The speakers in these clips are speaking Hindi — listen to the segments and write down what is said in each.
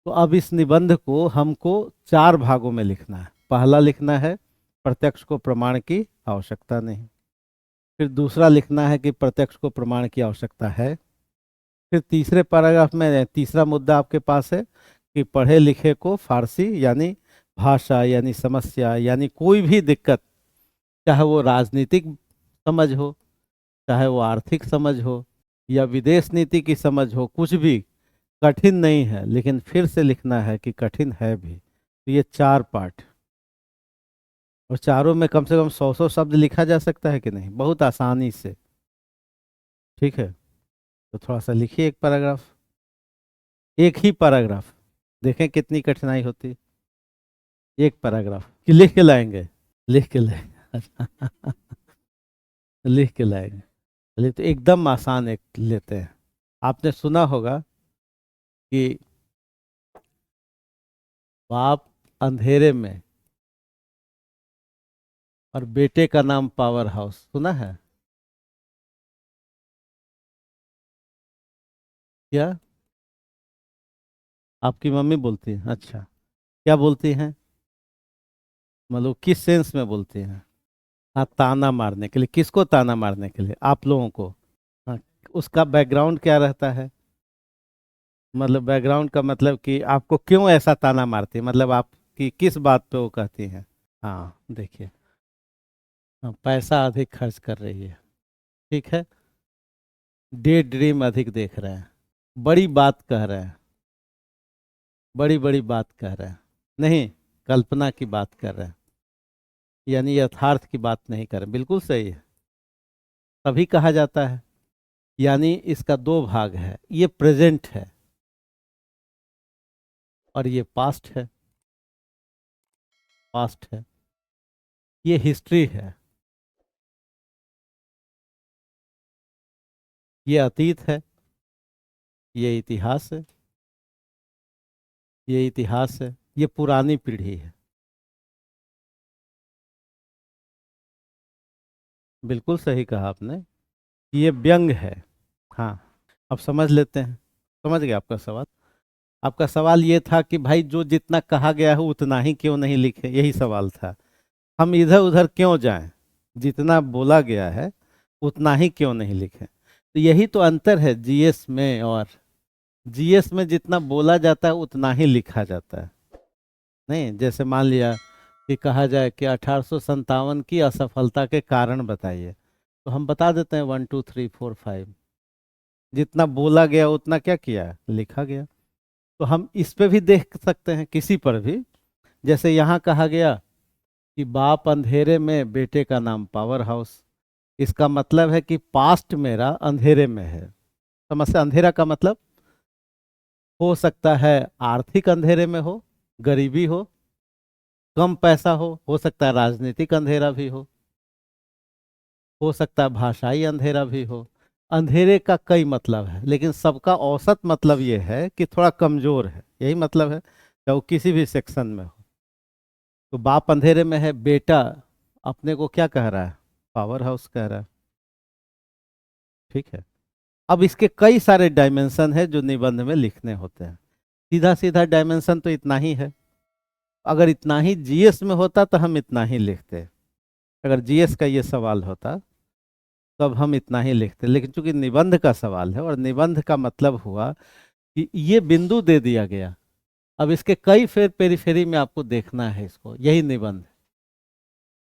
तो अब इस निबंध को हमको 4 भागों में लिखना है। पहला लिखना है प्रत्यक्ष को प्रमाण की आवश्यकता नहीं। फिर दूसरा लिखना है कि प्रत्यक्ष को प्रमाण की आवश्यकता है। फिर तीसरे पैराग्राफ में तीसरा मुद्दा आपके पास है कि पढ़े लिखे को फारसी यानी भाषा यानी समस्या यानी कोई भी दिक्कत, चाहे वो राजनीतिक समझ हो, चाहे वो आर्थिक समझ हो, या विदेश नीति की समझ हो, कुछ भी कठिन नहीं है, लेकिन फिर से लिखना है कि कठिन है भी। तो ये 4 पार्ट, और चारों में कम से कम 100 शब्द लिखा जा सकता है कि नहीं, बहुत आसानी से। ठीक है, तो थोड़ा सा लिखिए एक पैराग्राफ, एक ही पैराग्राफ, देखें कितनी कठिनाई होती है। एक पैराग्राफ कि लिख के लाएंगे? लिख के लाएंगे। अच्छा, लिख के लाएंगे। चलिए, तो एकदम आसान एक लेते हैं। आपने सुना होगा कि बाप अंधेरे में और बेटे का नाम पावर हाउस, सुना है क्या? आपकी मम्मी बोलती है? अच्छा, क्या बोलती हैं? मतलब किस सेंस में बोलती हैं? हाँ, ताना मारने के लिए। किसको ताना मारने के लिए? आप लोगों को। हाँ, उसका बैकग्राउंड क्या रहता है? मतलब बैकग्राउंड का मतलब कि आपको क्यों ऐसा ताना मारती है, मतलब आपकी किस बात पे वो कहती हैं? हाँ, देखिए, हाँ, पैसा अधिक खर्च कर रही है, ठीक है, डे ड्रीम अधिक देख रहे हैं, बड़ी बात कह रहे हैं, बड़ी बड़ी बात कह रहे हैं, नहीं, कल्पना की बात कर रहे हैं, यानी यथार्थ की बात नहीं कर रहे। बिल्कुल सही है, तभी कहा जाता है। यानी इसका 2 भाग है, ये प्रेजेंट है और ये पास्ट है। पास्ट है, ये हिस्ट्री है, ये अतीत है, ये इतिहास है, ये इतिहास है, ये पुरानी पीढ़ी है। बिल्कुल सही कहा आपने, ये व्यंग है। हाँ, अब समझ लेते हैं। समझ गए आपका सवाल? आपका सवाल ये था कि भाई जो जितना कहा गया है उतना ही क्यों नहीं लिखे, यही सवाल था। हम इधर उधर क्यों जाएं, जितना बोला गया है उतना ही क्यों नहीं लिखें। तो यही तो अंतर है जीएस में, और जीएस में जितना बोला जाता है उतना ही लिखा जाता है। नहीं, जैसे मान लिया कि कहा जाए कि 1857 की असफलता के कारण बताइए, तो हम बता देते हैं 1 2 3 4 5। जितना बोला गया उतना क्या किया, लिखा गया। तो हम इस पे भी देख सकते हैं, किसी पर भी। जैसे यहाँ कहा गया कि बाप अंधेरे में, बेटे का नाम पावर हाउस। इसका मतलब है कि पास्ट मेरा अंधेरे में है। समझ से? अंधेरा का मतलब हो सकता है आर्थिक अंधेरे में हो, गरीबी हो, कम पैसा हो सकता है राजनीतिक अंधेरा भी हो सकता है भाषाई अंधेरा भी हो। अंधेरे का कई मतलब है, लेकिन सबका औसत मतलब ये है कि थोड़ा कमजोर है, यही मतलब है, चाहे वो किसी भी सेक्शन में हो। तो बाप अंधेरे में है, बेटा अपने को क्या कह रहा है, पावर हाउस कह रहा है। ठीक है, अब इसके कई सारे डायमेंशन है जो निबंध में लिखने होते हैं। सीधा सीधा डायमेंशन तो इतना ही है। अगर इतना ही जीएस में होता तो हम इतना ही लिखते। अगर जीएस का ये सवाल होता तब हम इतना ही लिखते, लेकिन चूंकि निबंध का सवाल है और निबंध का मतलब हुआ कि ये बिंदु दे दिया गया, अब इसके कई फेर पेरीफेरी में आपको देखना है इसको, यही निबंध।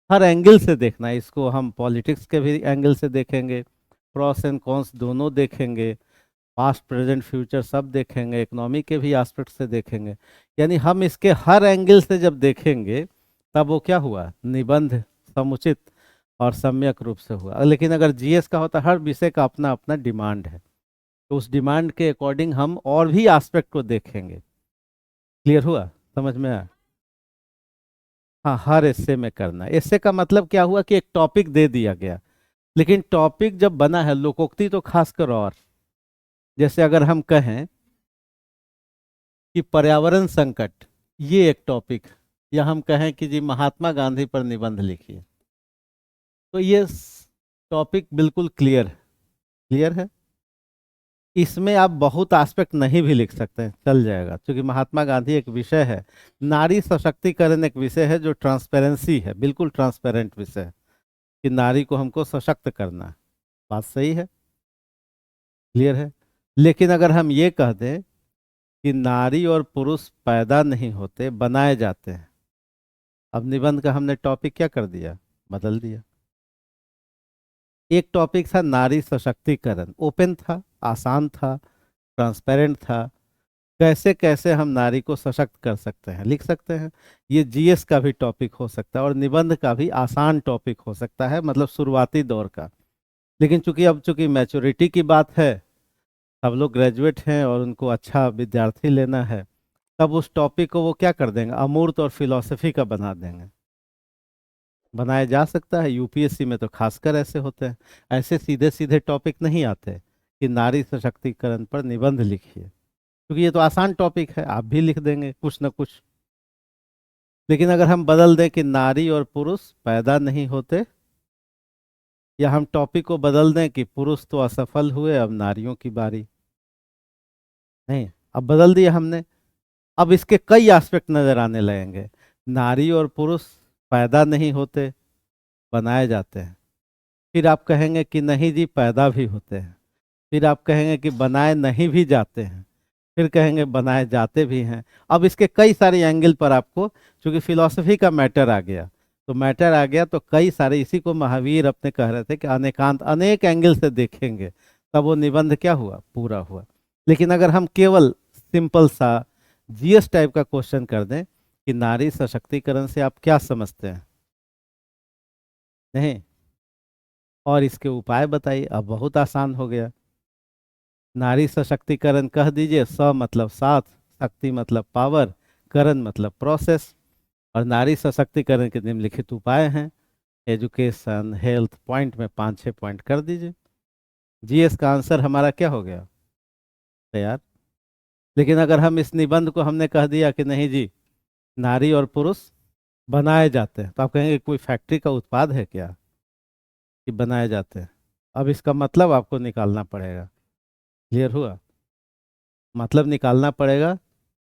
हर एंगल से देखना है इसको। हम पॉलिटिक्स के भी एंगल से देखेंगे, प्रॉस एंड कॉन्स दोनों देखेंगे, पास्ट प्रेजेंट फ्यूचर सब देखेंगे, इकोनॉमी के भी एस्पेक्ट से देखेंगे। यानी हम इसके हर एंगल से जब देखेंगे तब वो क्या हुआ, निबंध समुचित और सम्यक रूप से हुआ। लेकिन अगर जीएस का होता, हर विषय का अपना अपना डिमांड है, तो उस डिमांड के अकॉर्डिंग हम और भी एस्पेक्ट को देखेंगे। क्लियर हुआ? समझ में आया? हाँ, हर एस्से में करना। एस्से का मतलब क्या हुआ कि एक टॉपिक दे दिया गया, लेकिन टॉपिक जब बना है लोकोक्ति तो खासकर। और जैसे अगर हम कहें कि पर्यावरण संकट, ये एक टॉपिक, या हम कहें कि जी महात्मा गांधी पर निबंध लिखिए, तो ये टॉपिक बिल्कुल क्लियर है। क्लियर है? इसमें आप बहुत एस्पेक्ट नहीं भी लिख सकते हैं, चल जाएगा, क्योंकि महात्मा गांधी एक विषय है, नारी सशक्तिकरण एक विषय है जो ट्रांसपेरेंसी है, बिल्कुल ट्रांसपेरेंट विषय है कि नारी को हमको सशक्त करना है। बात सही है, क्लियर है। लेकिन अगर हम ये कह दें कि नारी और पुरुष पैदा नहीं होते, बनाए जाते हैं, अब निबंध का हमने टॉपिक क्या कर दिया, बदल दिया। एक टॉपिक था नारी सशक्तिकरण, ओपन था, आसान था, ट्रांसपेरेंट था, कैसे कैसे हम नारी को सशक्त कर सकते हैं लिख सकते हैं। ये जीएस का भी टॉपिक हो सकता है और निबंध का भी आसान टॉपिक हो सकता है, मतलब शुरुआती दौर का। लेकिन चूंकि मैच्योरिटी की बात है, सब लोग ग्रेजुएट हैं और उनको अच्छा विद्यार्थी लेना है, तब उस टॉपिक को वो क्या कर देंगे, अमूर्त और फिलॉसफी का बना देंगे। बनाया जा सकता है, यूपीएससी में तो खासकर ऐसे होते हैं, ऐसे सीधे सीधे टॉपिक नहीं आते कि नारी सशक्तिकरण पर निबंध लिखिए, क्योंकि ये तो आसान टॉपिक है, आप भी लिख देंगे कुछ ना कुछ। लेकिन अगर हम बदल दें कि नारी और पुरुष पैदा नहीं होते, या हम टॉपिक को बदल दें कि पुरुष तो असफल हुए, अब नारियों की बारी, नहीं, अब बदल दिया हमने, अब इसके कई एस्पेक्ट नजर आने लगेंगे। नारी और पुरुष पैदा नहीं होते, बनाए जाते हैं। फिर आप कहेंगे कि नहीं जी, पैदा भी होते हैं। फिर आप कहेंगे कि बनाए नहीं भी जाते हैं। फिर कहेंगे बनाए जाते भी हैं। अब इसके कई सारे एंगल पर आपको, चूंकि फिलॉसफी का मैटर आ गया, तो मैटर आ गया तो कई सारे, इसी को महावीर अपने कह रहे थे कि अनेकांत, अनेक एंगल से देखेंगे, तब वो निबंध क्या हुआ, पूरा हुआ। लेकिन अगर हम केवल सिंपल सा जीएस टाइप का क्वेश्चन कर दें कि नारी सशक्तिकरण से आप क्या समझते हैं, नहीं, और इसके उपाय बताइए, अब बहुत आसान हो गया। नारी सशक्तिकरण कह दीजिए, स मतलब साथ, शक्ति मतलब पावर, करण मतलब प्रोसेस, और नारी सशक्तिकरण के निम्नलिखित उपाय हैं, एजुकेशन, हेल्थ, पॉइंट में 5-6 पॉइंट कर दीजिए, जीएस का आंसर हमारा क्या हो गया, तैयार। लेकिन अगर हम इस निबंध को हमने कह दिया कि नहीं जी, नारी और पुरुष बनाए जाते हैं, तो आप कहेंगे कोई फैक्ट्री का उत्पाद है क्या कि बनाए जाते हैं। अब इसका मतलब आपको निकालना पड़ेगा, क्लियर हुआ, मतलब निकालना पड़ेगा।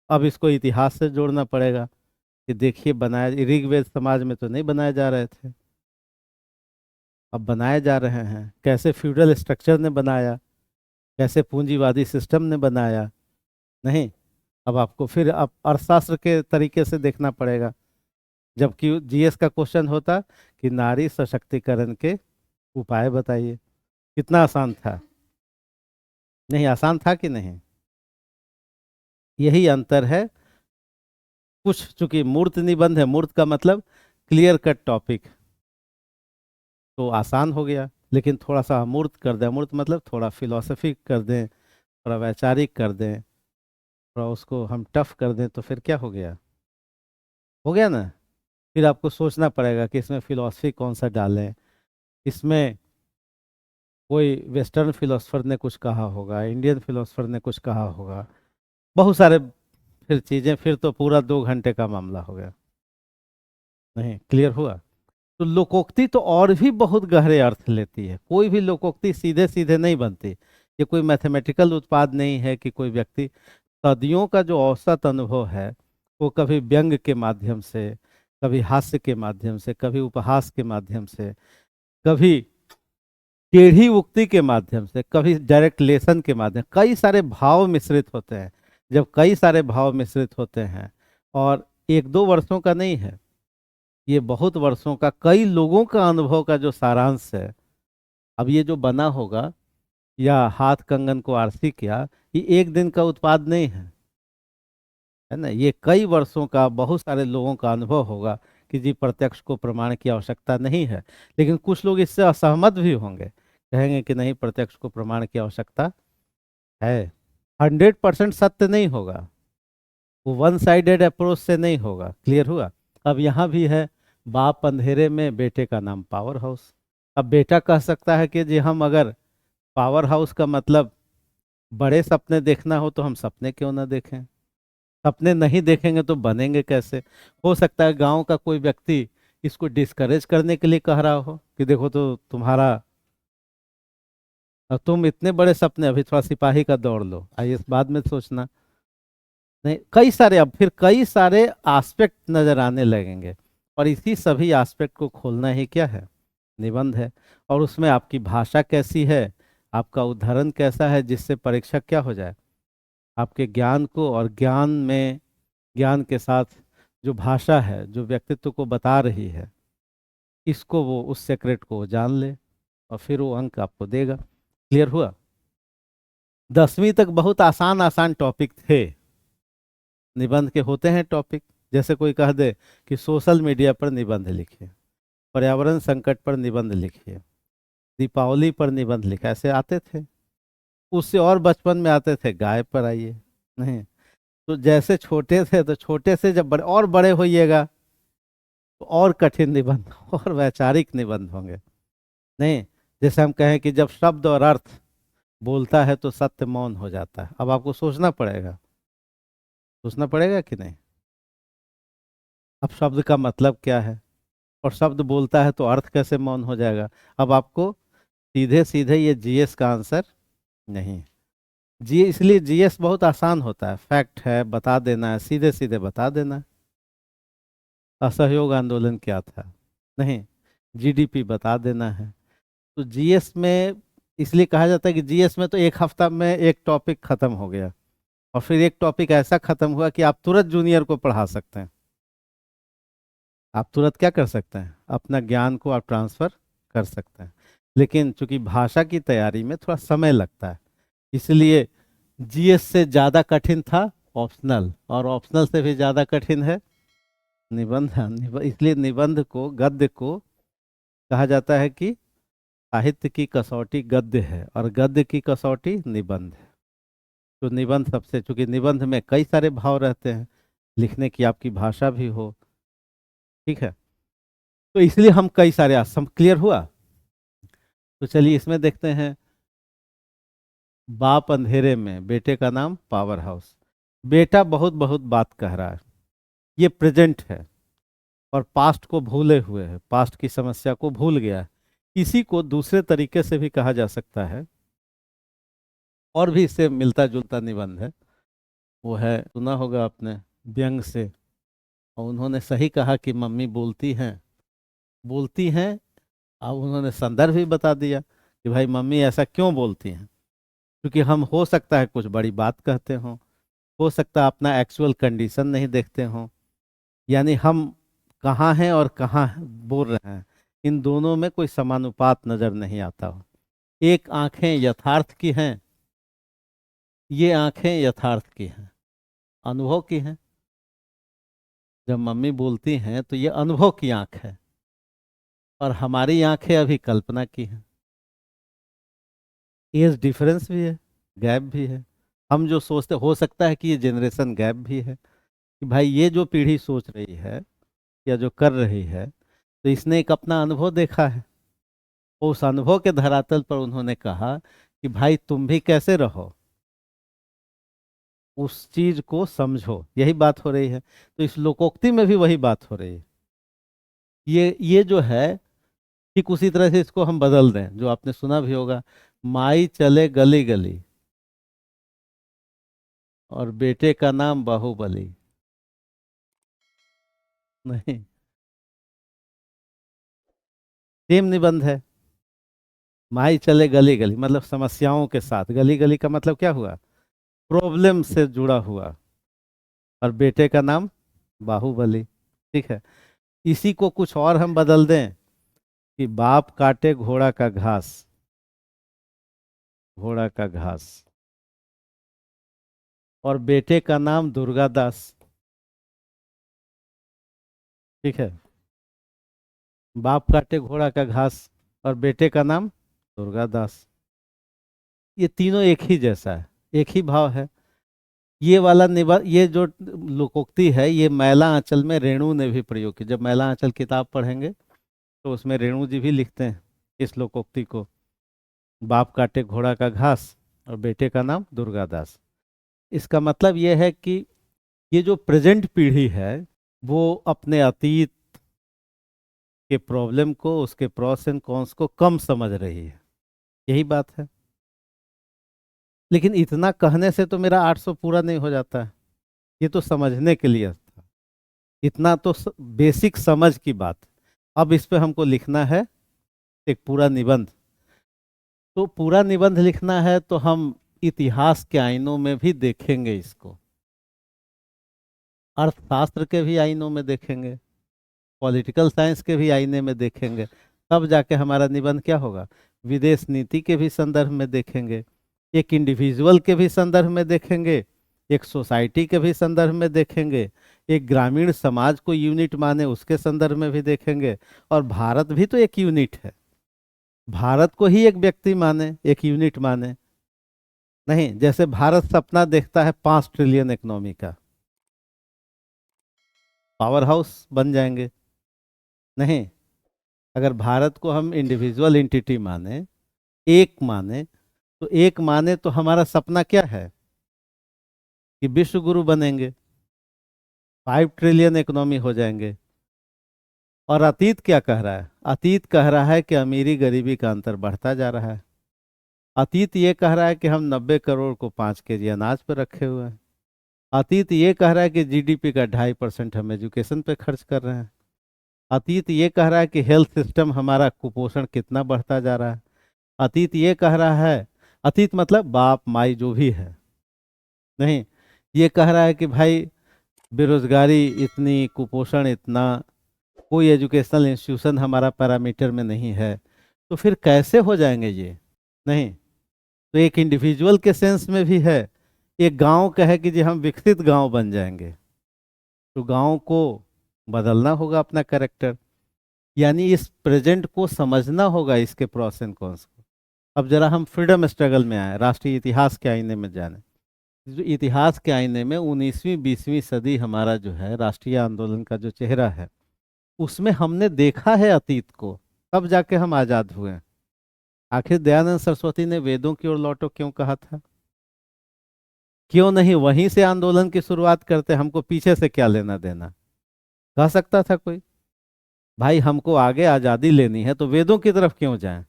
अब इसको इतिहास से जोड़ना पड़ेगा कि देखिए, बनाए ऋग्वेद समाज में तो नहीं बनाए जा रहे थे, अब बनाए जा रहे हैं, कैसे फ्यूडल स्ट्रक्चर ने बनाया, कैसे पूंजीवादी सिस्टम ने बनाया, नहीं, अब आपको फिर अब अर्थशास्त्र के तरीके से देखना पड़ेगा। जबकि जीएस का क्वेश्चन होता कि नारी सशक्तिकरण के उपाय बताइए, कितना आसान था, नहीं आसान था कि नहीं। यही अंतर है, कुछ चूंकि मूर्त निबंध है, मूर्त का मतलब क्लियर कट टॉपिक, तो आसान हो गया। लेकिन थोड़ा सा अमूर्त कर दें, अमूर्त मतलब थोड़ा फिलोसफी कर दें, थोड़ा वैचारिक कर दें, थोड़ा उसको हम टफ कर दें, तो फिर क्या हो गया ना। फिर आपको सोचना पड़ेगा कि इसमें फिलोसफी कौन सा डालें, इसमें कोई वेस्टर्न फिलोसफर ने कुछ कहा होगा, इंडियन फिलोसफर ने कुछ कहा होगा, बहुत सारे फिर चीज़ें, फिर तो पूरा 2 घंटे का मामला हो गया, नहीं, क्लियर हुआ। तो लोकोक्ति तो और भी बहुत गहरे अर्थ लेती है, कोई भी लोकोक्ति सीधे सीधे नहीं बनती, ये कोई मैथमेटिकल उत्पाद नहीं है कि कोई व्यक्ति, सदियों का जो औसत अनुभव है, वो कभी व्यंग के माध्यम से, कभी हास्य के माध्यम से, कभी उपहास के माध्यम से, कभी टेढ़ी उक्ति के माध्यम से, कभी डायरेक्ट लेसन के माध्यम, कई सारे भाव मिश्रित होते हैं। जब कई सारे भाव मिश्रित होते हैं, और 1-2 वर्षों का नहीं है, ये बहुत वर्षों का, कई लोगों का अनुभव का जो सारांश है। अब ये जो बना होगा, या हाथ कंगन को आरसी किया, ये एक दिन का उत्पाद नहीं है ना, ये कई वर्षों का, बहुत सारे लोगों का अनुभव होगा कि जी प्रत्यक्ष को प्रमाण की आवश्यकता नहीं है। लेकिन कुछ लोग इससे असहमत भी होंगे, कहेंगे कि नहीं, प्रत्यक्ष को प्रमाण की आवश्यकता है। 100% सत्य नहीं होगा, वो वन साइडेड अप्रोच से नहीं होगा, क्लियर हुआ। अब यहाँ भी है, बाप अंधेरे में, बेटे का नाम पावर हाउस। अब बेटा कह सकता है कि जी, हम अगर पावर हाउस का मतलब बड़े सपने देखना हो, तो हम सपने क्यों ना देखें, सपने नहीं देखेंगे तो बनेंगे कैसे। हो सकता है गांव का कोई व्यक्ति इसको डिस्करेज करने के लिए कह रहा हो कि देखो, तो तुम्हारा और तुम इतने बड़े सपने, अभी थोड़ा सिपाही का दौड़ लो, आईएएस बाद में सोचना। नहीं, कई सारे, अब फिर कई सारे एस्पेक्ट नजर आने लगेंगे, और इसी सभी एस्पेक्ट को खोलना ही क्या है, निबंध है। और उसमें आपकी भाषा कैसी है, आपका उदाहरण कैसा है, जिससे परीक्षक क्या हो जाए, आपके ज्ञान को, और ज्ञान में, ज्ञान के साथ जो भाषा है जो व्यक्तित्व को बता रही है, इसको वो, उस सेक्रेट को वो जान ले, और फिर वो अंक आपको देगा। क्लियर हुआ? 10वीं तक बहुत आसान आसान टॉपिक थे, निबंध के होते हैं टॉपिक। जैसे कोई कह दे कि सोशल मीडिया पर निबंध लिखिए, पर्यावरण संकट पर निबंध लिखिए, दीपावली पर निबंध लिखा, ऐसे आते थे। उससे और बचपन में आते थे, गाय पर आइए। नहीं, तो जैसे छोटे थे, तो छोटे से जब बड़े और बड़े होइएगा तो और कठिन निबंध और वैचारिक निबंध होंगे। नहीं, जैसे हम कहें कि जब शब्द और अर्थ बोलता है तो सत्य मौन हो जाता है। अब आपको सोचना पड़ेगा, सोचना पड़ेगा कि नहीं। अब शब्द का मतलब क्या है, और शब्द बोलता है तो अर्थ कैसे मौन हो जाएगा। अब आपको सीधे सीधे ये जीएस का आंसर नहीं। जी, इसलिए जीएस बहुत आसान होता है, फैक्ट है, बता देना है, सीधे सीधे बता देना है। असहयोग आंदोलन क्या था, नहीं, जीडीपी बता देना है। तो जीएस में इसलिए कहा जाता है कि जीएस में तो एक हफ्ता में एक टॉपिक खत्म हो गया, और फिर एक टॉपिक ऐसा खत्म हुआ कि आप तुरंत जूनियर को पढ़ा सकते हैं। आप तुरंत क्या कर सकते हैं, अपना ज्ञान को आप ट्रांसफर कर सकते हैं। लेकिन चूंकि भाषा की तैयारी में थोड़ा समय लगता है, इसलिए जीएस से ज़्यादा कठिन था ऑप्शनल, और ऑप्शनल से भी ज़्यादा कठिन है निबंध। हाँ, इसलिए निबंध को, गद्य को कहा जाता है कि साहित्य की कसौटी गद्य है, और गद्य की कसौटी निबंध है। तो निबंध सबसे, चूंकि निबंध में कई सारे भाव रहते हैं, लिखने की आपकी भाषा भी हो, ठीक है, तो इसलिए हम कई सारे आसम। क्लियर हुआ? तो चलिए इसमें देखते हैं। बाप अंधेरे में, बेटे का नाम पावर हाउस। बेटा बहुत बहुत बात कह रहा है, ये प्रेजेंट है, और पास्ट को भूले हुए है, पास्ट की समस्या को भूल गया है। इसी को दूसरे तरीके से भी कहा जा सकता है, और भी इससे मिलता जुलता निबंध है। वो है, सुना होगा आपने, व्यंग से। और उन्होंने सही कहा कि मम्मी बोलती हैं, बोलती हैं। अब उन्होंने संदर्भ भी बता दिया कि भाई मम्मी ऐसा क्यों बोलती हैं, क्योंकि हम, हो सकता है कुछ बड़ी बात कहते हों, हो सकता है अपना एक्चुअल कंडीशन नहीं देखते हों, यानी हम कहाँ हैं और कहाँ बोल रहे हैं, इन दोनों में कोई समानुपात नजर नहीं आता हो। एक आंखें यथार्थ की हैं, ये आंखें यथार्थ की हैं, अनुभव की हैं। जब मम्मी बोलती हैं तो ये अनुभव की आंख है, और हमारी आंखें अभी कल्पना की हैं। एज डिफरेंस भी है, गैप भी है। हम जो सोचते, हो सकता है कि ये जनरेशन गैप भी है, कि भाई ये जो पीढ़ी सोच रही है या जो कर रही है, तो इसने एक अपना अनुभव देखा है, उस अनुभव के धरातल पर उन्होंने कहा कि भाई तुम भी कैसे रहो, उस चीज को समझो। यही बात हो रही है, तो इस लोकोक्ति में भी वही बात हो रही है। ये जो है, ठीक उसी तरह से इसको हम बदल दें, जो आपने सुना भी होगा, माई चले गली गली, और बेटे का नाम बाहुबली। नहीं, सेम निबंध है। माई चले गली गली मतलब समस्याओं के साथ, गली गली का मतलब क्या हुआ, प्रॉब्लम से जुड़ा हुआ, और बेटे का नाम बाहुबली। ठीक है, इसी को कुछ और हम बदल दें कि बाप काटे घोड़ा का घास, घोड़ा का घास, और बेटे का नाम दुर्गा दास। ठीक है, बाप काटे घोड़ा का घास, और बेटे का नाम दुर्गा दास। ये तीनों एक ही जैसा है, एक ही भाव है। ये वाला निबंध, ये जो लोकोक्ति है, ये मैला आंचल में रेणु ने भी प्रयोग की। जब मैला आंचल किताब पढ़ेंगे तो उसमें रेणु जी भी लिखते हैं इस लोकोक्ति को, बाप काटे घोड़ा का घास और बेटे का नाम दुर्गा दास। इसका मतलब ये है कि ये जो प्रेजेंट पीढ़ी है, वो अपने अतीत के प्रॉब्लम को, उसके प्रॉस एंड कॉन्स को कम समझ रही है। यही बात है। लेकिन इतना कहने से तो मेरा 800 पूरा नहीं हो जाता है। ये तो समझने के लिए था, इतना तो बेसिक समझ की बात। अब इस पे हमको लिखना है एक पूरा निबंध। तो पूरा निबंध लिखना है तो हम इतिहास के आईनों में भी देखेंगे इसको, अर्थशास्त्र के भी आईनों में देखेंगे, पॉलिटिकल साइंस के भी आईने में देखेंगे। तब जाके हमारा निबंध क्या होगा, विदेश नीति के भी संदर्भ में देखेंगे, एक इंडिविजुअल के भी संदर्भ में देखेंगे, एक सोसाइटी के भी संदर्भ में देखेंगे, एक ग्रामीण समाज को यूनिट माने उसके संदर्भ में भी देखेंगे। और भारत भी तो एक यूनिट है, भारत को ही एक व्यक्ति माने, एक यूनिट माने। नहीं, जैसे भारत सपना देखता है 5 ट्रिलियन इकोनॉमी का, पावर हाउस बन जाएंगे। नहीं, अगर भारत को हम इंडिविजुअल एंटिटी माने, एक माने, तो एक माने तो हमारा सपना क्या है कि विश्व गुरु बनेंगे, 5 ट्रिलियन इकोनॉमी हो जाएंगे। और अतीत क्या कह रहा है, अतीत कह रहा है कि अमीरी गरीबी का अंतर बढ़ता जा रहा है। अतीत ये कह रहा है कि हम 90 करोड़ को 5 केजी अनाज पर रखे हुए हैं। अतीत ये कह रहा है कि जीडीपी का 2.5% हम एजुकेशन पे खर्च कर रहे हैं। अतीत ये कह रहा है कि हेल्थ सिस्टम हमारा कुपोषण कितना बढ़ता जा रहा है। अतीत ये कह रहा है, अतीत मतलब बाप माई जो भी है, नहीं, ये कह रहा है कि भाई बेरोजगारी इतनी, कुपोषण इतना, कोई एजुकेशनल इंस्टीट्यूशन हमारा पैरामीटर में नहीं है। तो फिर कैसे हो जाएंगे ये? नहीं, तो एक इंडिविजुअल के सेंस में भी है। एक गांव कहे कि जी हम विकसित गांव बन जाएंगे, तो गांव को बदलना होगा अपना कैरेक्टर, यानी इस प्रेजेंट को समझना होगा, इसके प्रोस एंड कॉन्स को। अब जरा हम फ्रीडम स्ट्रगल में आए, राष्ट्रीय इतिहास के आईने में जाने। जो इतिहास के आईने में 19वीं 20वीं सदी हमारा जो है राष्ट्रीय आंदोलन का जो चेहरा है, उसमें हमने देखा है अतीत को, तब जाके हम आजाद हुए हैं। आखिर दयानंद सरस्वती ने वेदों की ओर लौटो क्यों कहा था? क्यों नहीं वहीं से आंदोलन की शुरुआत करते, हमको पीछे से क्या लेना देना? कह सकता था कोई, भाई हमको आगे आजादी लेनी है तो वेदों की तरफ क्यों जाएं?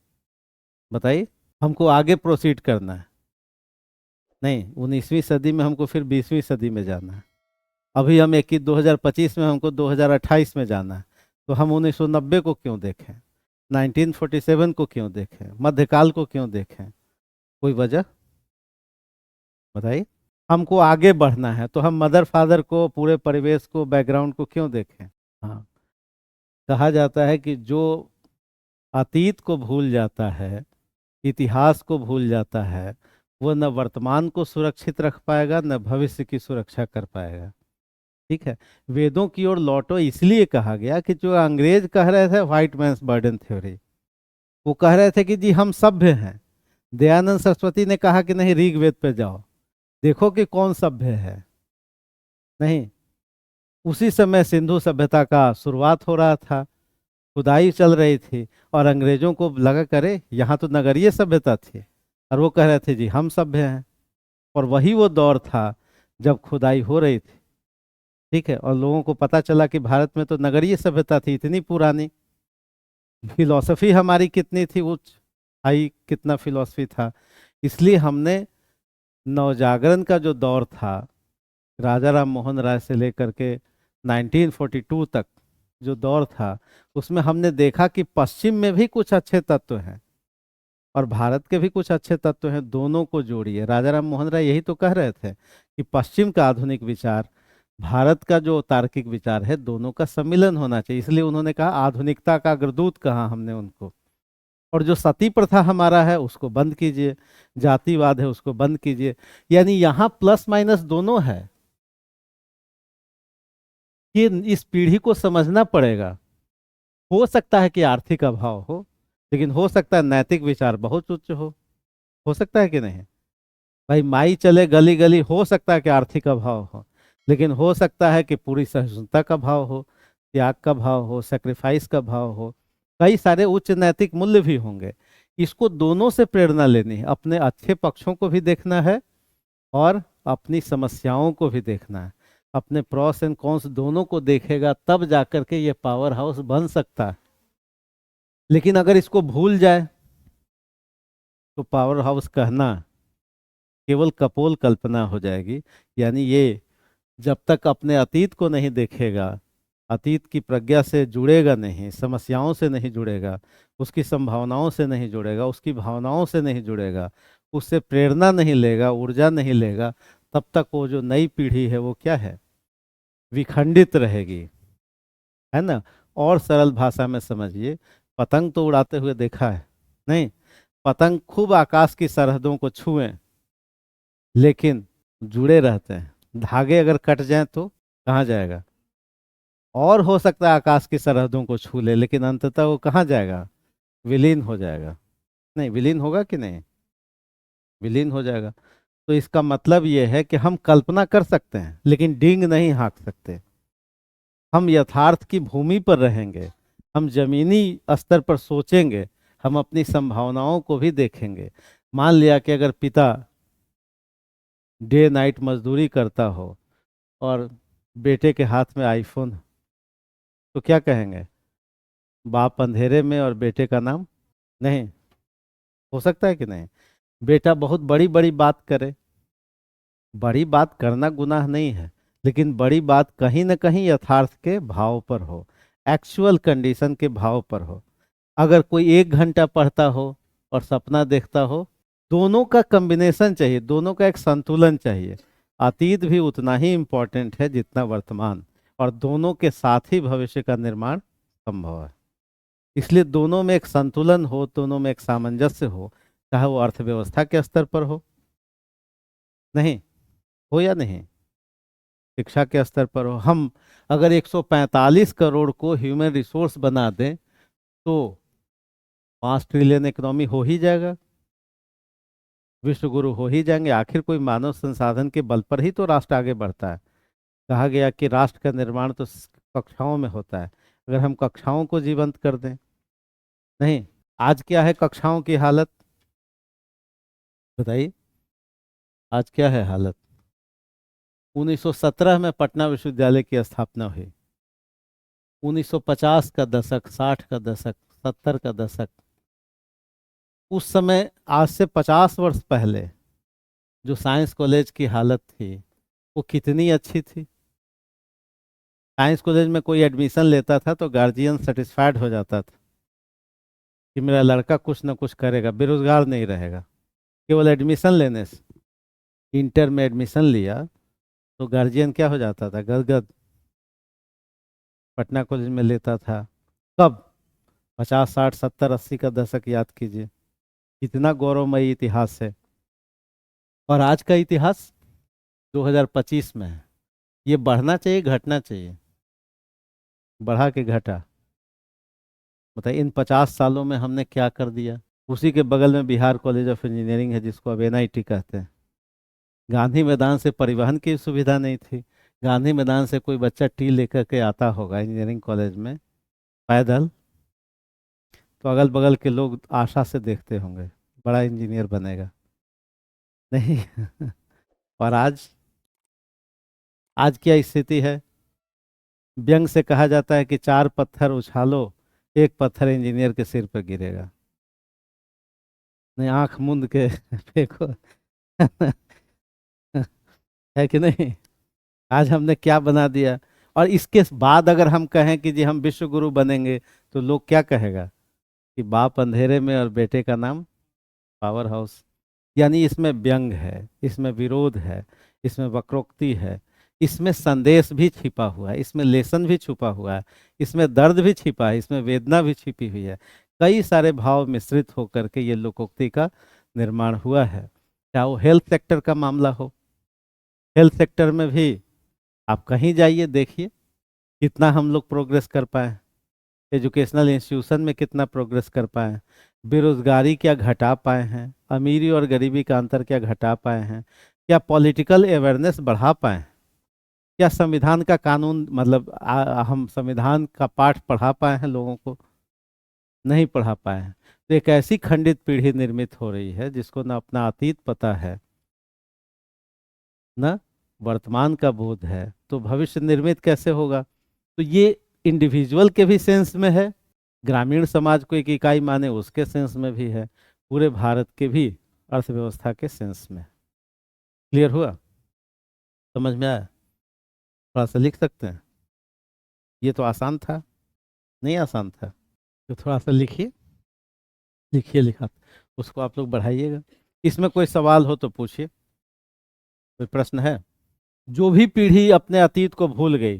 बताइए, हमको आगे प्रोसीड करना है। नहीं, 19वीं सदी में हमको फिर 20वीं सदी में जाना है। अभी हम 2025 में, हमको 2028 में जाना है। तो हम 1990 को क्यों देखें, 1947 को क्यों देखें, मध्यकाल को क्यों देखें? कोई वजह बताइए। हमको आगे बढ़ना है तो हम मदर फादर को, पूरे परिवेश को, बैकग्राउंड को क्यों देखें? हाँ, कहा जाता है कि जो अतीत को भूल जाता है, इतिहास को भूल जाता है, वो न वर्तमान को सुरक्षित रख पाएगा न भविष्य की सुरक्षा कर पाएगा। ठीक है, वेदों की ओर लौटो इसलिए कहा गया कि जो अंग्रेज कह रहे थे व्हाइट मैंस बर्डन थ्योरी, वो कह रहे थे कि जी हम सभ्य हैं। दयानंद सरस्वती ने कहा कि नहीं, ऋग्वेद पे जाओ, देखो कि कौन सभ्य है। नहीं, उसी समय सिंधु सभ्यता का शुरुआत हो रहा था, खुदाई चल रही थी, और अंग्रेजों को लगा करे यहाँ तो नगरीय सभ्यता थी, और वो कह रहे थे जी हम सभ्य हैं। और वही वो दौर था जब खुदाई हो रही थी। ठीक है, और लोगों को पता चला कि भारत में तो नगरीय सभ्यता थी इतनी पुरानी, फिलॉसफी हमारी कितनी थी उच्च, हाई कितना फिलॉसफी था। इसलिए हमने नवजागरण का जो दौर था, राजा राम मोहन राय से लेकर के 1942 तक जो दौर था, उसमें हमने देखा कि पश्चिम में भी कुछ अच्छे तत्व हैं और भारत के भी कुछ अच्छे तत्व हैं, दोनों को जोड़िए। राजा राम मोहन राय यही तो कह रहे थे कि पश्चिम का आधुनिक विचार, भारत का जो तार्किक विचार है, दोनों का सम्मिलन होना चाहिए। इसलिए उन्होंने कहा आधुनिकता का अग्रदूत कहा हमने उनको। और जो सती प्रथा हमारा है उसको बंद कीजिए, जातिवाद है उसको बंद कीजिए। यानी यहाँ प्लस माइनस दोनों है, कि इस पीढ़ी को समझना पड़ेगा। हो सकता है कि आर्थिक अभाव हो, लेकिन हो सकता है नैतिक विचार बहुत उच्च हो सकता है कि नहीं? भाई माई चले गली गली, हो सकता है कि आर्थिक अभाव हो, लेकिन हो सकता है कि पूरी सहिष्णुता का भाव हो, त्याग का भाव हो, सेक्रीफाइस का भाव हो, कई सारे उच्च नैतिक मूल्य भी होंगे। इसको दोनों से प्रेरणा लेनी है, अपने अच्छे पक्षों को भी देखना है और अपनी समस्याओं को भी देखना है। अपने प्रॉस एंड कॉन्स दोनों को देखेगा तब जाकर के ये पावर हाउस बन सकता है। लेकिन अगर इसको भूल जाए तो पावर हाउस कहना केवल कपोल कल्पना हो जाएगी। यानी ये जब तक अपने अतीत को नहीं देखेगा, अतीत की प्रज्ञा से जुड़ेगा नहीं, समस्याओं से नहीं जुड़ेगा, उसकी संभावनाओं से नहीं जुड़ेगा, उसकी भावनाओं से नहीं जुड़ेगा, उससे प्रेरणा नहीं लेगा, ऊर्जा नहीं लेगा, तब तक वो जो नई पीढ़ी है वो क्या है, विखंडित रहेगी, है ना। और सरल भाषा में समझिए, पतंग तो उड़ाते हुए देखा है नहीं? पतंग खूब आकाश की सरहदों को छुएं, लेकिन जुड़े रहते हैं। धागे अगर कट जाएं तो कहाँ जाएगा? और हो सकता है आकाश की सरहदों को छू ले, लेकिन अंततः वो कहाँ जाएगा? विलीन हो जाएगा। नहीं, विलीन होगा कि नहीं? विलीन हो जाएगा। तो इसका मतलब ये है कि हम कल्पना कर सकते हैं लेकिन डींग नहीं हाँक सकते। हम यथार्थ की भूमि पर रहेंगे, हम जमीनी स्तर पर सोचेंगे, हम अपनी संभावनाओं को भी देखेंगे। मान लिया कि अगर पिता डे नाइट मजदूरी करता हो और बेटे के हाथ में आईफोन, तो क्या कहेंगे? बाप अंधेरे में और बेटे का नाम नहीं। हो सकता है कि नहीं? बेटा बहुत बड़ी बड़ी बात करे, बड़ी बात करना गुनाह नहीं है, लेकिन बड़ी बात कहीं ना कहीं यथार्थ के भाव पर हो, एक्चुअल कंडीशन के भाव पर हो। अगर कोई 1 घंटा पढ़ता हो और सपना देखता हो, दोनों का कॉम्बिनेशन चाहिए, दोनों का एक संतुलन चाहिए। अतीत भी उतना ही इम्पोर्टेंट है जितना वर्तमान, और दोनों के साथ ही भविष्य का निर्माण संभव है। इसलिए दोनों में एक संतुलन हो, दोनों में एक सामंजस्य हो, चाहे वो अर्थव्यवस्था के स्तर पर हो, नहीं हो या नहीं, शिक्षा के स्तर पर हो। हम अगर 145 करोड़ को ह्यूमन रिसोर्स बना दें तो 5 ट्रिलियन इकोनॉमी हो ही जाएगा, विश्व गुरु हो ही जाएंगे। आखिर कोई मानव संसाधन के बल पर ही तो राष्ट्र आगे बढ़ता है। कहा गया कि राष्ट्र का निर्माण तो कक्षाओं में होता है। अगर हम कक्षाओं को जीवंत कर दें, नहीं, आज क्या है कक्षाओं की हालत, बताइए। आज क्या है हालत? 1917 में पटना विश्वविद्यालय की स्थापना हुई। 1950 का दशक, 60 का दशक, 70 का दशक, उस समय आज से 50 वर्ष पहले जो साइंस कॉलेज की हालत थी वो कितनी अच्छी थी। साइंस कॉलेज में कोई एडमिशन लेता था तो गार्जियन सेटिस्फाइड हो जाता था कि मेरा लड़का कुछ ना कुछ करेगा, बेरोजगार नहीं रहेगा, केवल एडमिशन लेने से। इंटर में एडमिशन लिया तो गार्जियन क्या हो जाता था? गदगद। पटना कॉलेज में लेता था कब? 50, 60, 70, 80 का दशक याद कीजिए, कितना गौरवमयी इतिहास है। और आज का इतिहास 2025 में है। ये बढ़ना चाहिए, घटना चाहिए? बढ़ा के घटा? बताइए, इन 50 सालों में हमने क्या कर दिया। उसी के बगल में बिहार कॉलेज ऑफ इंजीनियरिंग है, जिसको अब एनआईटी कहते हैं। गांधी मैदान से परिवहन की सुविधा नहीं थी। गांधी मैदान से कोई बच्चा टी लेकर के आता होगा इंजीनियरिंग कॉलेज में पैदल, तो अगल बगल के लोग आशा से देखते होंगे बड़ा इंजीनियर बनेगा, नहीं। और आज क्या स्थिति है? व्यंग से कहा जाता है कि 4 पत्थर उछालो, एक पत्थर इंजीनियर के सिर पर गिरेगा। नहीं, आंख मूंद के फेंको। है कि नहीं? आज हमने क्या बना दिया। और इसके बाद अगर हम कहें कि जी हम विश्व गुरु बनेंगे, तो लोग क्या कहेगा कि बाप अंधेरे में और बेटे का नाम पावर हाउस। यानी इसमें व्यंग है, इसमें विरोध है, इसमें वक्रोक्ति है, इसमें संदेश भी छिपा हुआ है, इसमें लेसन भी छुपा हुआ है, इसमें दर्द भी छिपा है, इसमें वेदना भी छिपी हुई है। कई सारे भाव मिश्रित होकर के ये लोकोक्ति का निर्माण हुआ है। चाहे वो हेल्थ सेक्टर का मामला हो, हेल्थ सेक्टर में भी आप कहीं जाइए देखिए कितना हम लोग प्रोग्रेस कर पाए, एजुकेशनल इंस्टीट्यूशन में कितना प्रोग्रेस कर पाए, बेरोजगारी क्या घटा पाए हैं, अमीरी और गरीबी का अंतर क्या घटा पाए हैं, क्या पॉलिटिकल अवेयरनेस बढ़ा पाए हैं, क्या संविधान का कानून मतलब हम संविधान का पाठ पढ़ा पाए हैं लोगों को? नहीं पढ़ा पाए हैं। तो एक ऐसी खंडित पीढ़ी निर्मित हो रही है जिसको ना अपना अतीत पता है, ना वर्तमान का बोध है, तो भविष्य निर्मित कैसे होगा? तो ये इंडिविजुअल के भी सेंस में है, ग्रामीण समाज को एक इकाई माने उसके सेंस में भी है, पूरे भारत के भी अर्थव्यवस्था के सेंस में। क्लियर हुआ? समझ में आया? थोड़ा सा लिख सकते हैं? ये तो आसान था, नहीं आसान था? तो थोड़ा सा लिखिए, लिखिए लिखा, उसको आप लोग बढ़ाइएगा। इसमें कोई सवाल हो तो पूछिए, कोई प्रश्न है? जो भी पीढ़ी अपने अतीत को भूल गई,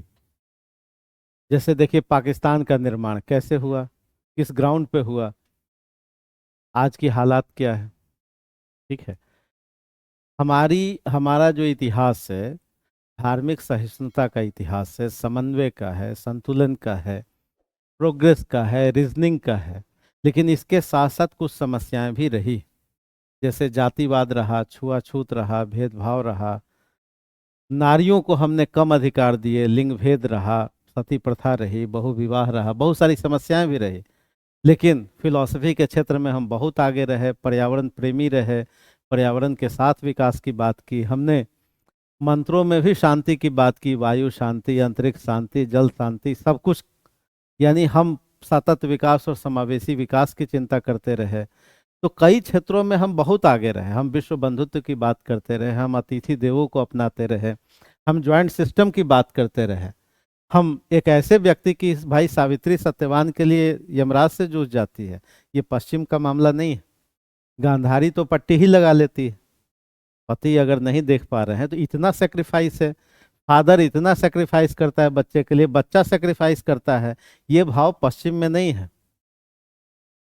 जैसे देखिए पाकिस्तान का निर्माण कैसे हुआ, किस ग्राउंड पे हुआ, आज की हालात क्या है, ठीक है? हमारा जो इतिहास है, धार्मिक सहिष्णुता का इतिहास है, समन्वय का है, संतुलन का है, प्रोग्रेस का है, रीजनिंग का है। लेकिन इसके साथ साथ कुछ समस्याएं भी रही, जैसे जातिवाद रहा, छुआछूत रहा, भेदभाव रहा, नारियों को हमने कम अधिकार दिए, लिंग भेद रहा, सती प्रथा रही, बहुविवाह रहा, बहुत सारी समस्याएं भी रही। लेकिन फिलॉसफी के क्षेत्र में हम बहुत आगे रहे, पर्यावरण प्रेमी रहे, पर्यावरण के साथ विकास की बात की हमने, मंत्रों में भी शांति की बात की, वायु शांति, अंतरिक्ष शांति, जल शांति, सब कुछ। यानी हम सतत विकास और समावेशी विकास की चिंता करते रहे। तो कई क्षेत्रों में हम बहुत आगे रहे, हम विश्व बंधुत्व की बात करते रहे, हम अतिथि देवों को अपनाते रहे, हम ज्वाइंट सिस्टम की बात करते रहे। हम एक ऐसे व्यक्ति की, भाई सावित्री सत्यवान के लिए यमराज से जूझ जाती है, ये पश्चिम का मामला नहीं है। गांधारी तो पट्टी ही लगा लेती है, पति अगर नहीं देख पा रहे हैं तो इतना सेक्रीफाइस है। फादर इतना सेक्रीफाइस करता है बच्चे के लिए, बच्चा सेक्रीफाइस करता है। ये भाव पश्चिम में नहीं है,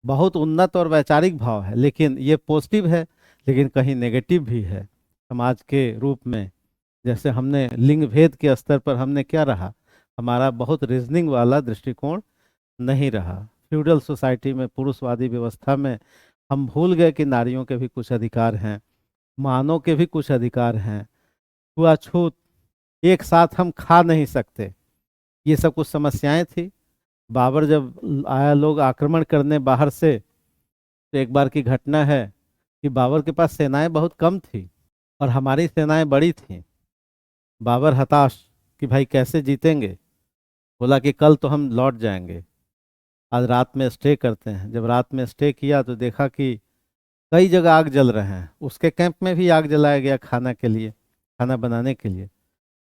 बहुत उन्नत और वैचारिक भाव है, लेकिन ये पॉजिटिव है, लेकिन कहीं नेगेटिव भी है समाज के रूप में। जैसे हमने लिंग भेद के स्तर पर हमने क्या रहा, हमारा बहुत रीजनिंग वाला दृष्टिकोण नहीं रहा। फ्यूडल सोसाइटी में, पुरुषवादी व्यवस्था में हम भूल गए कि नारियों के भी कुछ अधिकार हैं, मानव के भी कुछ अधिकार हैं। छुआछूत, एक साथ हम खा नहीं सकते, ये सब कुछ समस्याएं थी। बाबर जब आया लोग आक्रमण करने बाहर से, तो एक बार की घटना है कि बाबर के पास सेनाएं बहुत कम थी और हमारी सेनाएं बड़ी थीं। बाबर हताश कि भाई कैसे जीतेंगे, बोला कि कल तो हम लौट जाएंगे, आज रात में स्टे करते हैं। जब रात में स्टे किया तो देखा कि कई जगह आग जल रहे हैं, उसके कैंप में भी आग जलाया गया खाना के लिए, खाना बनाने के लिए।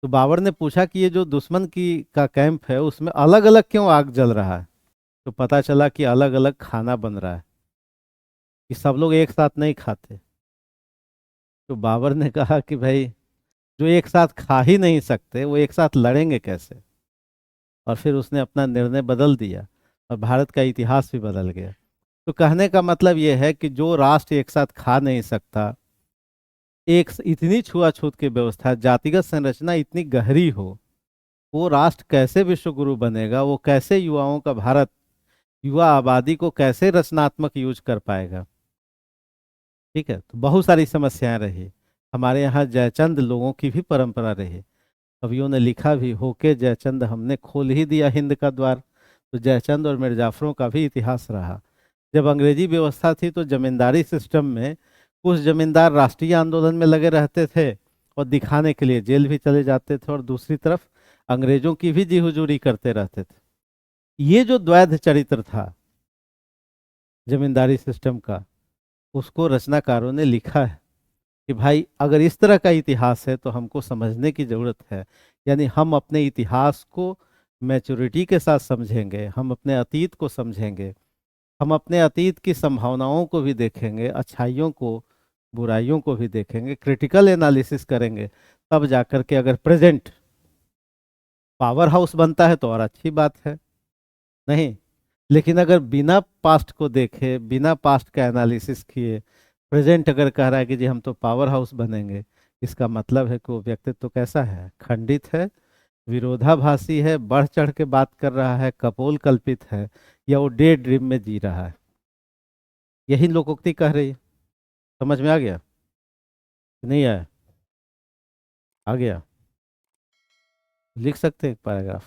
तो बाबर ने पूछा कि ये जो दुश्मन की का कैंप है उसमें अलग अलग क्यों आग जल रहा है? तो पता चला कि अलग अलग खाना बन रहा है, कि सब लोग एक साथ नहीं खाते। तो बाबर ने कहा कि भाई जो एक साथ खा ही नहीं सकते वो एक साथ लड़ेंगे कैसे? और फिर उसने अपना निर्णय बदल दिया और भारत का इतिहास भी बदल गया। तो कहने का मतलब ये है कि जो राष्ट्र एक साथ खा नहीं सकता, इतनी छुआछूत की व्यवस्था, जातिगत संरचना इतनी गहरी हो, वो राष्ट्र कैसे विश्वगुरु बनेगा? वो कैसे युवाओं का भारत, युवा आबादी को कैसे रचनात्मक यूज कर पाएगा? ठीक है, तो बहुत सारी समस्याएं रही। हमारे यहाँ जयचंद लोगों की भी परंपरा रही, कवियों ने लिखा भी, होके जयचंद हमने खोल ही दिया हिंद का द्वार। तो जयचंद और मिर्जाफरों का भी इतिहास रहा। जब अंग्रेजी व्यवस्था थी तो जमींदारी सिस्टम में कुछ जमींदार राष्ट्रीय आंदोलन में लगे रहते थे और दिखाने के लिए जेल भी चले जाते थे, और दूसरी तरफ अंग्रेजों की भी जी हुजूरी करते रहते थे। ये जो द्वैध चरित्र था जमींदारी सिस्टम का, उसको रचनाकारों ने लिखा है कि भाई अगर इस तरह का इतिहास है तो हमको समझने की जरूरत है। यानी हम अपने इतिहास को मैच्योरिटी के साथ समझेंगे, हम अपने अतीत को समझेंगे, हम अपने अतीत की संभावनाओं को भी देखेंगे, अच्छाइयों को, बुराइयों को भी देखेंगे, क्रिटिकल एनालिसिस करेंगे, तब जाकर के अगर प्रेजेंट पावर हाउस बनता है तो और अच्छी बात है। नहीं, लेकिन अगर बिना पास्ट को देखे, बिना पास्ट का एनालिसिस किए प्रेजेंट अगर कह रहा है कि जी हम तो पावर हाउस बनेंगे, इसका मतलब है कि वो व्यक्तित्व कैसा है? खंडित है, विरोधाभासी है, बढ़ चढ़ के बात कर रहा है, कपोल कल्पित है, या वो डे ड्रीम में जी रहा है। यही लोकोक्ति कह रही है। समझ में आ गया कि नहीं आया? आ गया? लिख सकते हैं एक पैराग्राफ?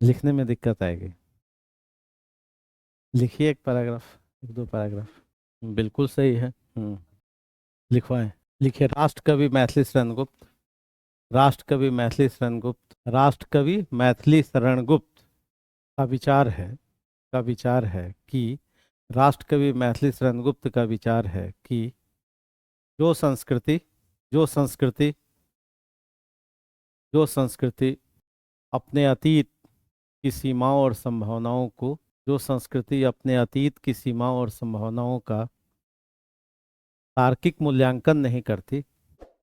लिखने में दिक्कत आएगी? लिखिए एक पैराग्राफ, एक दो पैराग्राफ। बिल्कुल सही है। लिखवाएं। लिखिए, राष्ट्र कवि मैथिली शरण गुप्त, राष्ट्र कवि मैथिली शरण गुप्त, राष्ट्र कवि मैथिली शरण गुप्त का विचार है, का विचार है कि राष्ट्र कवि मैथिली शरण गुप्त का विचार है कि जो संस्कृति जो संस्कृति जो संस्कृति अपने अतीत की सीमाओं और संभावनाओं को जो संस्कृति अपने अतीत की सीमाओं और संभावनाओं का तार्किक मूल्यांकन नहीं करती,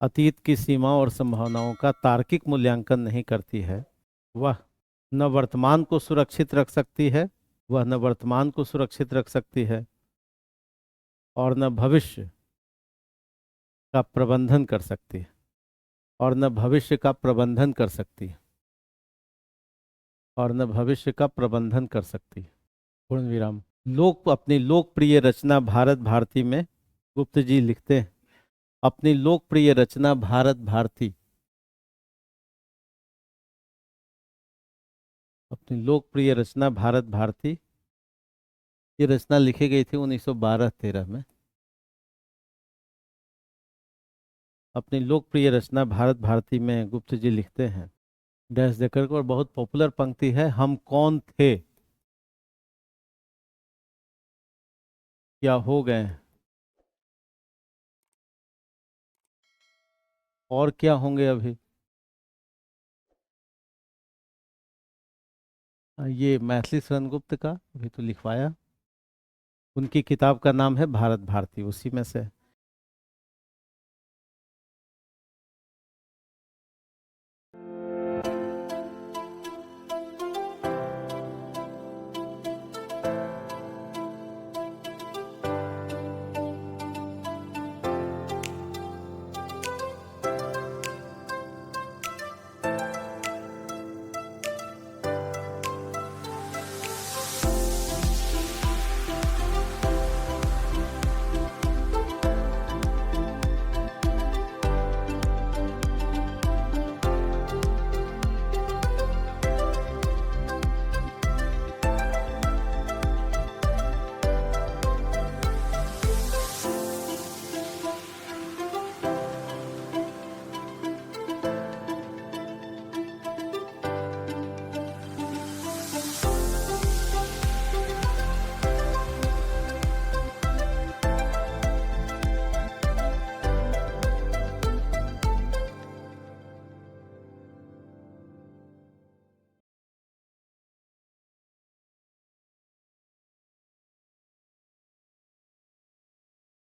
अतीत की सीमाओं और संभावनाओं का तार्किक मूल्यांकन नहीं करती है, वह न वर्तमान को सुरक्षित रख सकती है, वह न वर्तमान को सुरक्षित रख सकती है और न भविष्य का प्रबंधन कर सकती है, और न भविष्य का प्रबंधन कर सकती है, और न भविष्य का प्रबंधन कर सकती है। पूर्ण विराम। अपनी लोकप्रिय रचना भारत भारती में गुप्त जी लिखते हैं, अपनी लोकप्रिय रचना भारत भारती, अपनी लोकप्रिय रचना भारत भारती, ये रचना लिखी गई थी 1912-13 में। अपनी लोकप्रिय रचना भारत भारती में गुप्त जी लिखते हैं डैश देकर को, और बहुत पॉपुलर पंक्ति है, हम कौन थे क्या हो गए हैं और क्या होंगे अभी। ये मैथिली शरण गुप्त का अभी तो लिखवाया, उनकी किताब का नाम है भारत भारती, उसी में से।